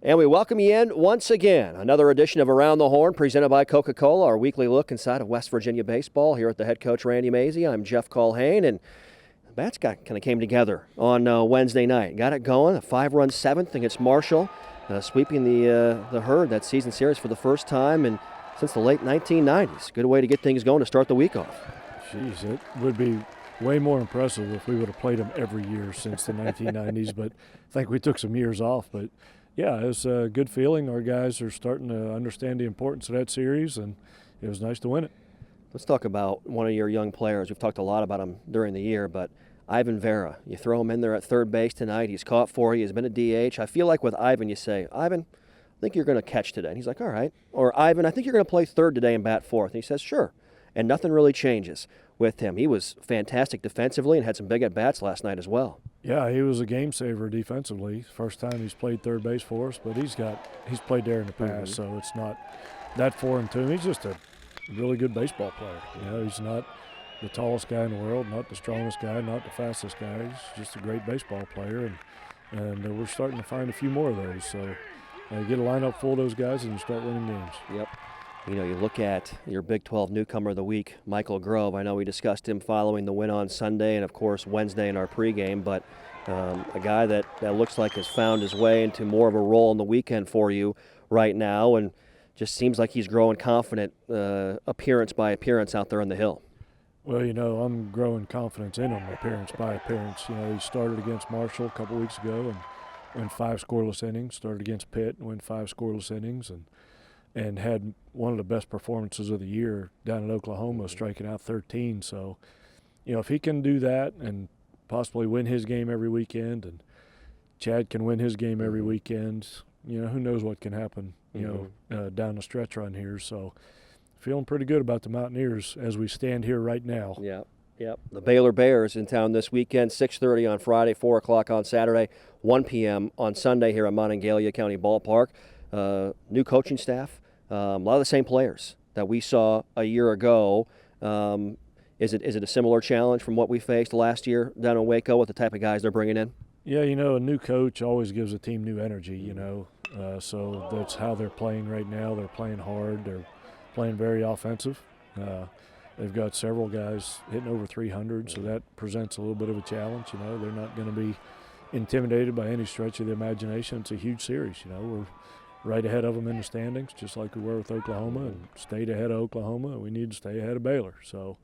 And we welcome you in once again. Another edition of Around the Horn presented by Coca-Cola, our weekly look inside of West Virginia baseball here at the head coach Randy Mazey. I'm Jeff Culhane, and the bats kind of came together on Wednesday night. Got it going, a 5-run seventh against Marshall, sweeping the Herd that season series for the first time and since the late 1990s. Good way to get things going to start the week off. Jeez, it would be way more impressive if we would have played them every year since the 1990s, but I think we took some years off. But yeah, it was a good feeling. Our guys are starting to understand the importance of that series, and it was nice to win it. Let's talk about one of your young players. We've talked a lot about him during the year, but Ivan Vera. You throw him in there at third base tonight. He's caught for you. He's been a DH. I feel like with Ivan, you say, Ivan, I think you're going to catch today. And he's like, all right. Or Ivan, I think you're going to play third today and bat fourth. And he says, sure. And nothing really changes with him. He was fantastic defensively and had some big at-bats last night as well. Yeah, he was a game saver defensively. First time he's played third base for us, but he's played there in the past, so it's not that foreign to him. He's just a really good baseball player. You know, he's not the tallest guy in the world, not the strongest guy, not the fastest guy. He's just a great baseball player, and we're starting to find a few more of those. So get a lineup full of those guys and you start winning games. Yep. You know, you look at your Big 12 newcomer of the week, Michael Grove. I know we discussed him following the win on Sunday and, of course, Wednesday in our pregame, but a guy that looks like has found his way into more of a role on the weekend for you right now and just seems like he's growing confident appearance by appearance out there on the hill. Well, you know, I'm growing confidence in him appearance by appearance. You know, he started against Marshall a couple weeks ago and went 5 scoreless innings, started against Pitt and went 5 scoreless innings, and had one of the best performances of the year down in Oklahoma, striking out 13. So, you know, if he can do that and possibly win his game every weekend, and Chad can win his game every weekend, you know, who knows what can happen, you know, down the stretch run here. So feeling pretty good about the Mountaineers as we stand here right now. Yep. The Baylor Bears in town this weekend, 6:30 on Friday, 4 o'clock on Saturday, 1 p.m. on Sunday here at Monongalia County Ballpark. New coaching staff, a lot of the same players that we saw a year ago. Is it a similar challenge from what we faced last year down in Waco with the type of guys they're bringing in? Yeah, you know, a new coach always gives a team new energy, you know. So that's how they're playing right now. They're playing hard. They're playing very offensive. They've got several guys hitting over 300, so that presents a little bit of a challenge. You know, they're not going to be intimidated by any stretch of the imagination. It's a huge series. You know, we're right ahead of them in the standings, just like we were with Oklahoma, and stayed ahead of Oklahoma, and we need to stay ahead of Baylor. So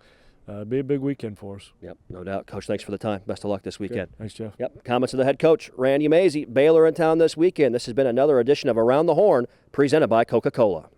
it'll be a big weekend for us. Yep, no doubt. Coach, thanks for the time. Best of luck this weekend. Good. Thanks, Jeff. Yep, comments of the head coach, Randy Mazey. Baylor in town this weekend. This has been another edition of Around the Horn presented by Coca-Cola.